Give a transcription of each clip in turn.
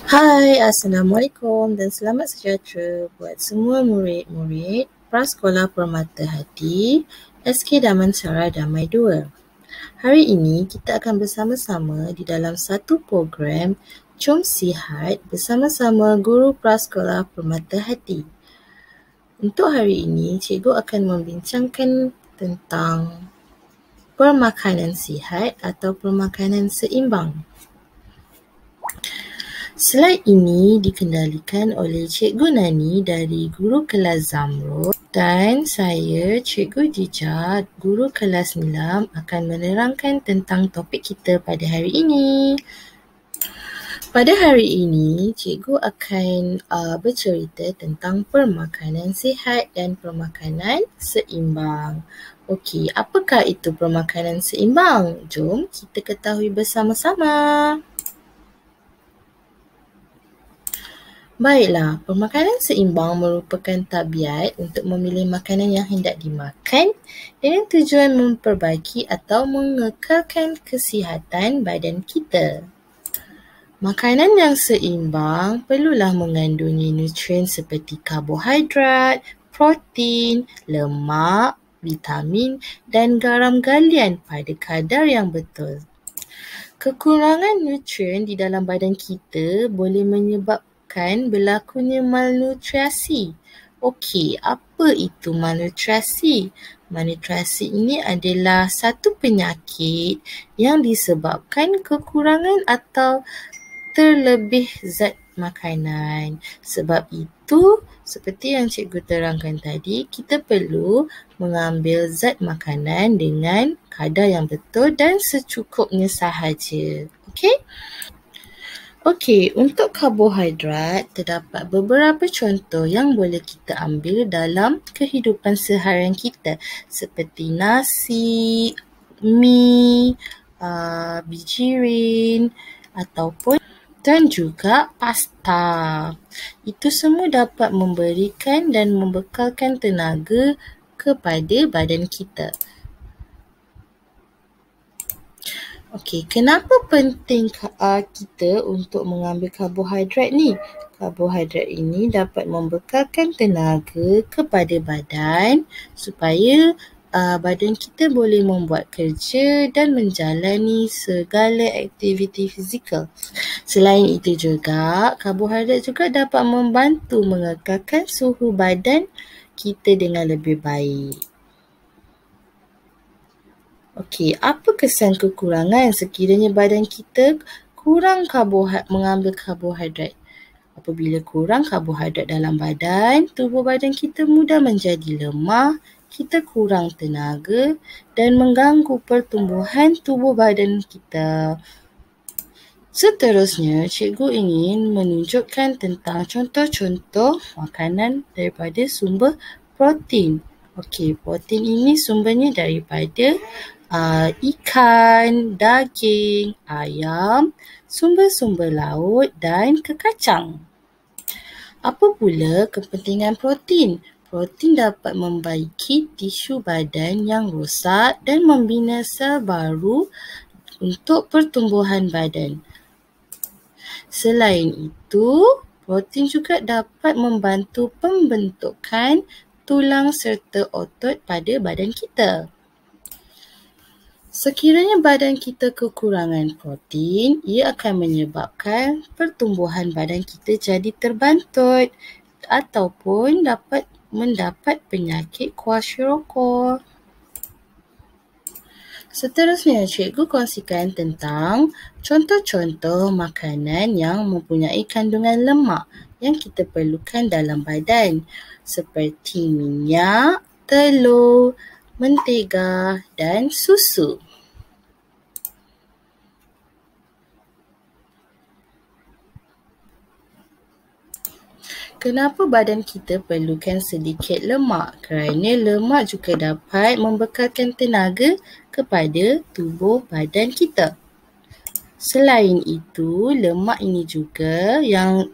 Hai, Assalamualaikum dan selamat sejahtera buat semua murid-murid Prasekolah Permata Hati SK Damansara Damai 2. Hari ini kita akan bersama-sama di dalam satu program Jom Sihat bersama-sama Guru Prasekolah Permata Hati. Untuk hari ini, cikgu akan membincangkan tentang permakanan sihat atau permakanan seimbang. Slide ini dikendalikan oleh Cikgu Nani dari Guru Kelas Zamrud dan saya, Cikgu Jija, Guru Kelas Nilam akan menerangkan tentang topik kita pada hari ini. Pada hari ini, cikgu akan bercerita tentang permakanan sihat dan permakanan seimbang. Okey, apakah itu permakanan seimbang? Jom kita ketahui bersama-sama. Baiklah, permakanan seimbang merupakan tabiat untuk memilih makanan yang hendak dimakan dengan tujuan memperbaiki atau mengekalkan kesihatan badan kita. Makanan yang seimbang perlulah mengandungi nutrien seperti karbohidrat, protein, lemak, vitamin dan garam galian pada kadar yang betul. Kekurangan nutrien di dalam badan kita boleh menyebabkan berlakunya malnutrisi. Okey, apa itu malnutrisi? Malnutrisi ini adalah satu penyakit yang disebabkan kekurangan atau terlebih zat makanan. Sebab itu, seperti yang cikgu terangkan tadi, kita perlu mengambil zat makanan dengan kadar yang betul dan secukupnya sahaja. Okey, untuk karbohidrat, terdapat beberapa contoh yang boleh kita ambil dalam kehidupan seharian kita seperti nasi, mi, bijirin ataupun dan juga pasta. Itu semua dapat memberikan dan membekalkan tenaga kepada badan kita. Okey, kenapa penting kita untuk mengambil karbohidrat ni? Karbohidrat ini dapat membekalkan tenaga kepada badan supaya badan kita boleh membuat kerja dan menjalani segala aktiviti fizikal. Selain itu juga, karbohidrat juga dapat membantu mengekalkan suhu badan kita dengan lebih baik. Okey, apa kesan kekurangan sekiranya badan kita kurang mengambil karbohidrat? Apabila kurang karbohidrat dalam badan, tubuh badan kita mudah menjadi lemah, kita kurang tenaga dan mengganggu pertumbuhan tubuh badan kita. Seterusnya, cikgu ingin menunjukkan tentang contoh-contoh makanan daripada sumber protein. Okey, protein ini sumbernya daripada ikan, daging, ayam, sumber-sumber laut dan kekacang. Apa pula kepentingan protein? Protein dapat membaiki tisu badan yang rosak dan membina sel baru untuk pertumbuhan badan. Selain itu, protein juga dapat membantu pembentukan tulang serta otot pada badan kita. Sekiranya badan kita kekurangan protein, ia akan menyebabkan pertumbuhan badan kita jadi terbantut ataupun dapat mendapat penyakit kwashiorkor. Seterusnya, cikgu kongsikan tentang contoh-contoh makanan yang mempunyai kandungan lemak yang kita perlukan dalam badan seperti minyak, telur, mentega dan susu. Kenapa badan kita perlukan sedikit lemak? Kerana lemak juga dapat membekalkan tenaga kepada tubuh badan kita. Selain itu, lemak ini juga yang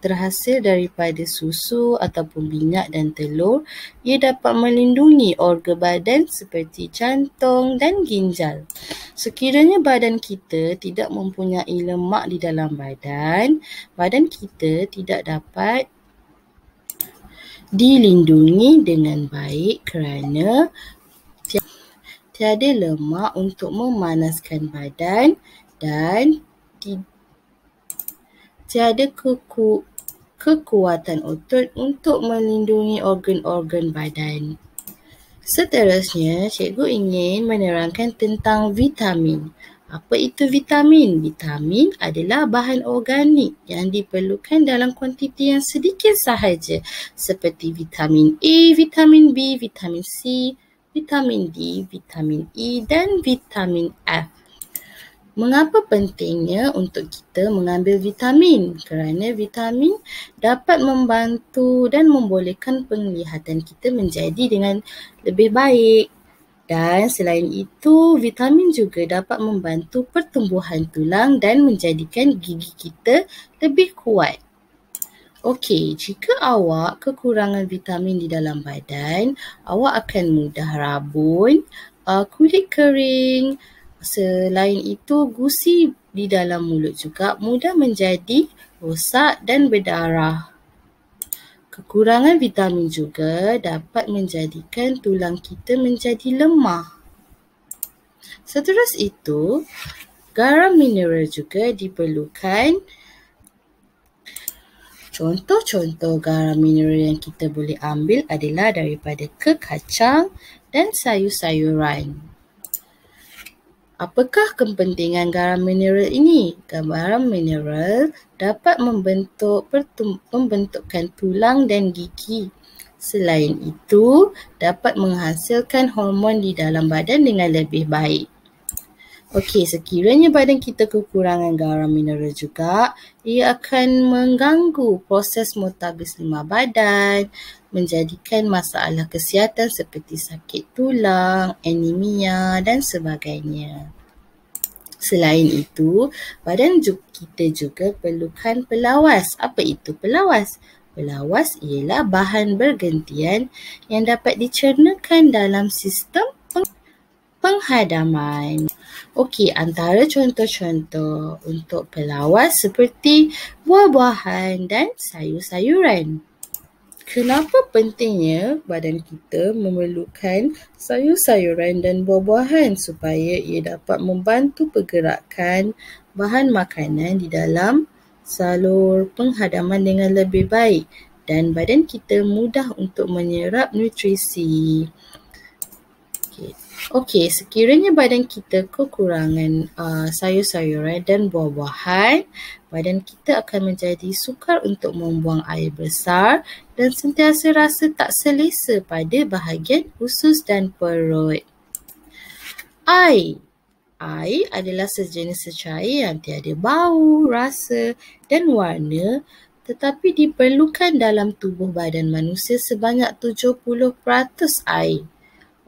terhasil daripada susu ataupun minyak dan telur, ia dapat melindungi organ badan seperti jantung dan ginjal. Sekiranya badan kita tidak mempunyai lemak di dalam badan kita tidak dapat dilindungi dengan baik kerana tiada lemak untuk memanaskan badan dan tiada kekuatan otot untuk melindungi organ-organ badan. Seterusnya, cikgu ingin menerangkan tentang vitamin. Apa itu vitamin? Vitamin adalah bahan organik yang diperlukan dalam kuantiti yang sedikit sahaja seperti vitamin A, vitamin B, vitamin C, vitamin D, vitamin E dan vitamin F. Mengapa pentingnya untuk kita mengambil vitamin? Kerana vitamin dapat membantu dan membolehkan penglihatan kita menjadi dengan lebih baik. Dan selain itu, vitamin juga dapat membantu pertumbuhan tulang dan menjadikan gigi kita lebih kuat. Okey, jika awak kekurangan vitamin di dalam badan, awak akan mudah rabun, kulit kering. Selain itu, gusi di dalam mulut juga mudah menjadi rosak dan berdarah. Kekurangan vitamin juga dapat menjadikan tulang kita menjadi lemah. Seterus itu, garam mineral juga diperlukan. Contoh-contoh garam mineral yang kita boleh ambil adalah daripada kacang dan sayur-sayuran. Apakah kepentingan garam mineral ini? Garam mineral dapat membentukkan tulang dan gigi. Selain itu, dapat menghasilkan hormon di dalam badan dengan lebih baik. Okey, sekiranya badan kita kekurangan garam mineral juga, ia akan mengganggu proses metabolisme badan, menjadikan masalah kesihatan seperti sakit tulang, anemia dan sebagainya. Selain itu, badan kita juga perlukan pelawas. Apa itu pelawas? Pelawas ialah bahan bergantian yang dapat dicernakan dalam sistem penghadaman. Okey, antara contoh-contoh untuk pelawas seperti buah-buahan dan sayur-sayuran. Kenapa pentingnya badan kita memerlukan sayur-sayuran dan buah-buahan supaya ia dapat membantu pergerakan bahan makanan di dalam salur penghadaman dengan lebih baik dan badan kita mudah untuk menyerap nutrisi. Okey, sekiranya badan kita kekurangan sayur-sayuran dan buah-buahan, badan kita akan menjadi sukar untuk membuang air besar dan sentiasa rasa tak selesa pada bahagian usus dan perut. Air adalah sejenis cecair yang tiada bau, rasa dan warna tetapi diperlukan dalam tubuh badan manusia sebanyak 70% air.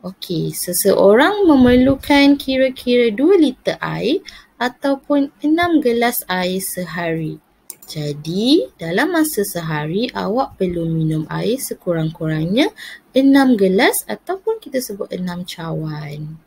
Okey, seseorang memerlukan kira-kira 2 liter air ataupun 6 gelas air sehari. Jadi, dalam masa sehari awak perlu minum air sekurang-kurangnya 6 gelas ataupun kita sebut 6 cawan.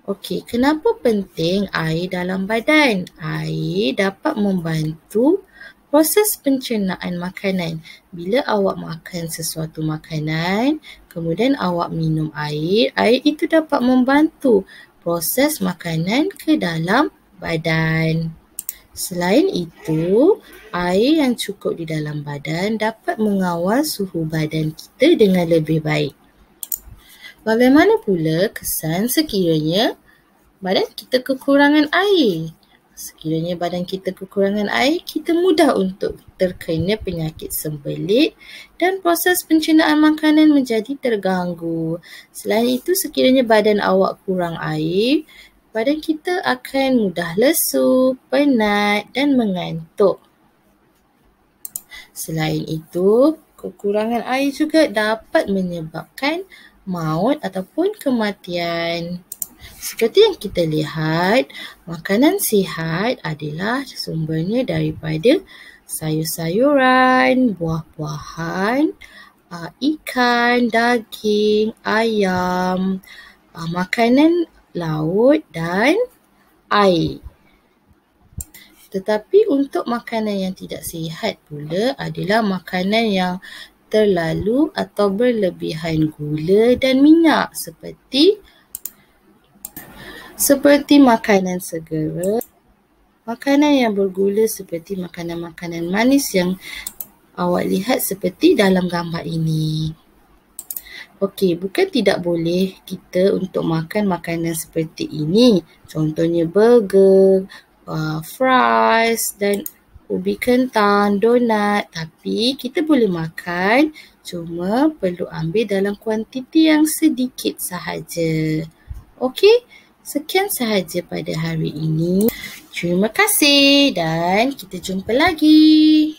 Okey, kenapa penting air dalam badan? Air dapat membantu proses pencernaan makanan. Bila awak makan sesuatu makanan, kemudian awak minum air itu dapat membantu proses makanan ke dalam badan. Selain itu, air yang cukup di dalam badan dapat mengawal suhu badan kita dengan lebih baik. Bagaimana pula kesan sekiranya badan kita kekurangan air? Sekiranya badan kita kekurangan air, kita mudah untuk terkena penyakit sembelit dan proses pencernaan makanan menjadi terganggu. Selain itu, sekiranya badan awak kurang air, badan kita akan mudah lesu, penat dan mengantuk. Selain itu, kekurangan air juga dapat menyebabkan maut ataupun kematian. Seperti yang kita lihat, makanan sihat adalah sumbernya daripada sayur-sayuran, buah-buahan, ikan, daging, ayam, makanan laut dan air. Tetapi untuk makanan yang tidak sihat pula adalah makanan yang terlalu atau berlebihan gula dan minyak seperti makanan segera, makanan yang bergula seperti makanan-makanan manis yang awak lihat seperti dalam gambar ini. Okey, bukan tidak boleh kita untuk makan makanan seperti ini. Contohnya burger, fries dan ubi kentang, donat. Tapi kita boleh makan, cuma perlu ambil dalam kuantiti yang sedikit sahaja. Okey, sekian sahaja pada hari ini. Terima kasih dan kita jumpa lagi.